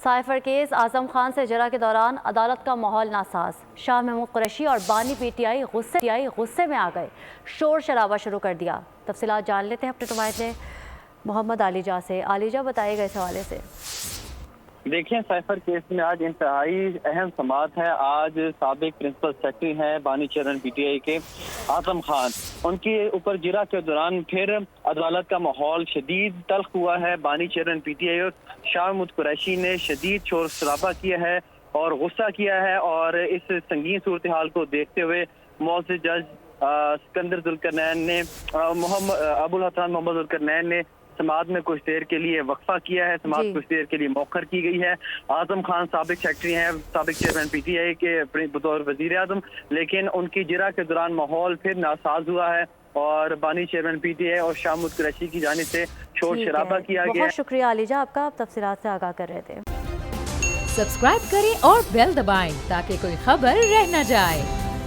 Cipher case Azam Khan سے جرح کے دوران عدالت کا ماحول ناساز، شاہ محمود قریشی اور بانی پی ٹی آئی غصے میں آ گئے، شور شرابہ شروع کر دیا۔ تفصیلات جان لیتے ہیں اپنے نمائندے محمد علی جا سے۔ علی جا، بتائیے گا اس حوالے سے۔ دیکھیں، سائفر کیس میں آج انتہائی اہم سماعت ہے۔ آج سابق پرنسپل سیکرٹری ہیں بانی چیئرمین پی ٹی آئی کے اعظم خان، ان کے اوپر جرح کے دوران پھر عدالت کا ماحول شدید تلخ ہوا ہے۔ بانی چیئرمین پی ٹی آئی اور شاہ محمود قریشی نے شدید شور شرابہ کیا ہے اور غصہ کیا ہے، اور اس سنگین صورتحال کو دیکھتے ہوئے معزز جج سکندر ذوالقرنین نے ابو الحسن محمد ذوالقرنین نے سماعت میں کچھ دیر کے لیے وقفہ کیا ہے۔ سماعت کچھ دیر کے لیے مؤخر کی گئی ہے۔ اعظم خان سابق سیکرٹری ہیں، سابق چیئرمین پی ٹی آئی کے بطور وزیر اعظم، لیکن ان کی جرح کے دوران ماحول پھر ناساز ہوا ہے اور بانی چیئرمین پی ٹی آئی اور شاہ محمود قریشی کی جانب سے شور شرابہ کیا گیا ہے۔ بہت شکریہ علی جا، آپ کا آپ تفصیلات سے آگاہ کر رہے تھے۔ سبسکرائب کریں اور بیل دبائیں تاکہ کوئی خبر رہ نہ جائے۔